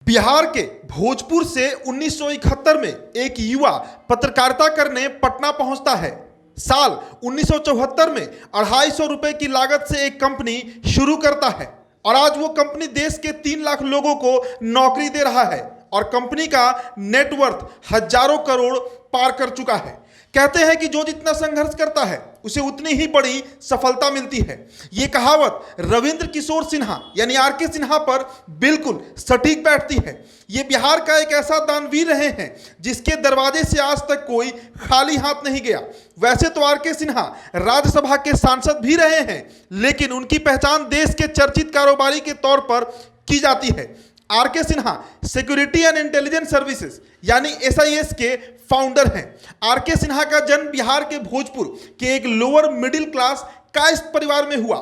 बिहार के भोजपुर से 1971 में एक युवा पत्रकारिता करने पटना पहुंचता है। साल 1974 में 250 रुपए की लागत से एक कंपनी शुरू करता है और आज वो कंपनी देश के 3 लाख लोगों को नौकरी दे रहा है और कंपनी का नेटवर्थ हजारों करोड़ पार कर चुका है। कहते हैं कि जो जितना संघर्ष करता है उसे उतनी ही बड़ी सफलता मिलती है। ये कहावत रविंद्र किशोर सिन्हा यानी आर.के. सिन्हा पर बिल्कुल सटीक बैठती है। ये बिहार का एक ऐसा दानवीर रहे हैं जिसके दरवाजे से आज तक कोई खाली हाथ नहीं गया। वैसे तो आर.के. सिन्हा राज्यसभा के सांसद भी रहे हैं, लेकिन उनकी पहचान देश के चर्चित कारोबारी के तौर पर की जाती है। R K. Sinha security and intelligence services यानी एसआईएस के फाउंडर हैं। आर.के. सिन्हा का जन्म बिहार के भोजपुर के एक लोअर मिडिल क्लास कायस्थ परिवार में हुआ।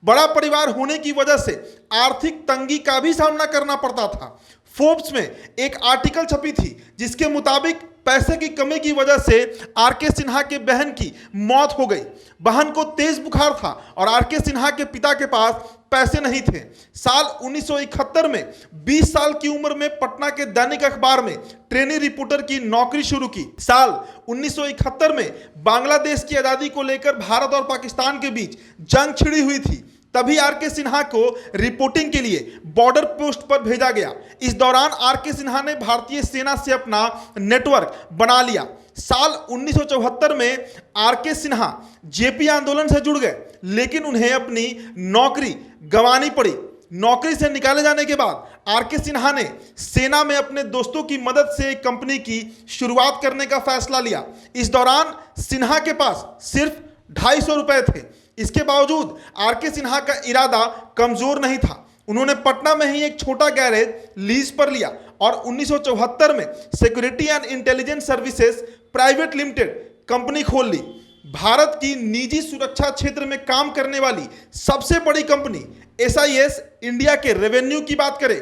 बड़ा परिवार होने की वजह से आर्थिक तंगी का भी सामना करना पड़ता था। फोर्ब्स में एक आर्टिकल छपी थी जिसके मुताबिक पैसे की कमी की वजह से आर.के. सिन्हा के बहन की मौत हो गई। बहन को तेज बुखार था और आर.के. सिन्हा के पिता के पास पैसे नहीं थे। साल 1971 में 20 साल की उम्र में पटना के दैनिक अखबार में ट्रेनी रिपोर्टर की नौकरी शुरू की। साल 1971 में बांग्लादेश की आज़ादी को लेकर भारत और पाकिस्तान के बीच जंग छिड़ी हुई थी। तभी आर.के. सिन्हा को रिपोर्टिंग के लिए बॉर्डर पोस्ट पर भेजा गया। इस दौरान आर.के. सिन्हा ने भारतीय सेना से अपना नेटवर्क बना लिया। साल 1974 में आर.के. सिन्हा जेपी आंदोलन से जुड़ गए, लेकिन उन्हें अपनी नौकरी गंवानी पड़ी। नौकरी से निकाले जाने के बाद आर.के. सिन्हा ने सेना में अपने दोस्तों की मदद से एक कंपनी की शुरुआत करने का फैसला लिया। इस दौरान सिन्हा के पास सिर्फ 250 रुपए थे। इसके बावजूद आर.के. सिन्हा का इरादा कमजोर नहीं था। उन्होंने पटना में ही एक छोटा गैरेज लीज पर लिया और 1974 में security and intelligence services private limited company खोल ली। भारत की निजी सुरक्षा क्षेत्र में काम करने वाली सबसे बड़ी कंपनी एसआईएस इंडिया के रेवेन्यू की बात करें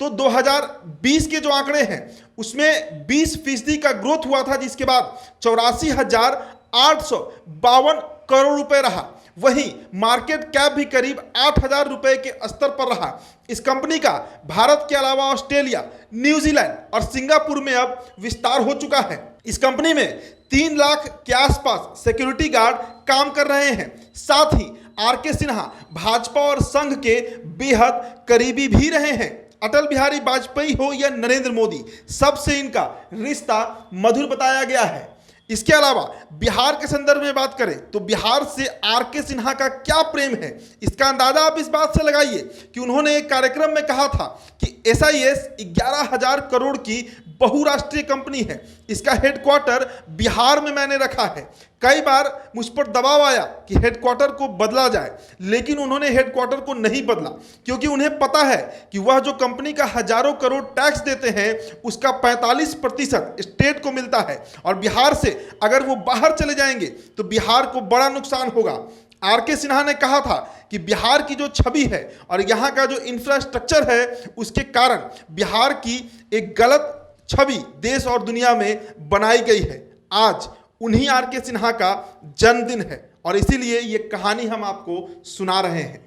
तो 2020 के जो आंकड़े हैं उसमें 20% का ग्रोथ हुआ था, जिसके बाद 84,852 करोड़ रुपए रहा। वहीं मार्केट कैप भी करीब 8,000 रुपए के स्तर पर रहा। इस कंपनी का भारत के अलावा ऑस्ट्रेलिया, न्यूजीलैंड और सिंगापुर में अब विस्तार हो चुका है। इस कंपनी में 3 लाख के आसपास सिक्योरिटी गार्ड काम कर रहे हैं। साथ ही आर.के. सिन्हा भाजपा और संघ के बेहद करीबी भी रहे हैं। अटल बिहारी वाजपेयी हो या नरेंद्र मोदी, सबसे इनका रिश्ता मधुर बताया गया है। इसके अलावा बिहार के संदर्भ में बात करें तो बिहार से आर.के. सिन्हा का क्या प्रेम है, इसका अंदाजा आप इस बात से लगाइए कि उन्होंने एक कार्यक्रम में कहा था कि एसआईएस 11,000 करोड़ की बहुराष्ट्रीय कंपनी है, इसका हेडक्वार्टर बिहार में मैंने रखा है। कई बार मुझ पर दबाव आया कि हेडक्वार्टर को बदला जाए, लेकिन उन्होंने हेडक्वार्टर को नहीं बदला, क्योंकि उन्हें पता है कि वह जो कंपनी का हजारों करोड़ टैक्स देते हैं उसका 45% स्टेट को मिलता है और बिहार से अगर वो बाहर चले जाएंगे तो बिहार को बड़ा नुकसान होगा। आर.के. सिन्हा ने कहा था कि बिहार की जो छवि है और यहाँ का जो इंफ्रास्ट्रक्चर है उसके कारण बिहार की एक गलत छवि देश और दुनिया में बनाई गई है। आज उन्हीं आर.के. सिन्हा का जन्मदिन है और इसीलिए ये कहानी हम आपको सुना रहे हैं।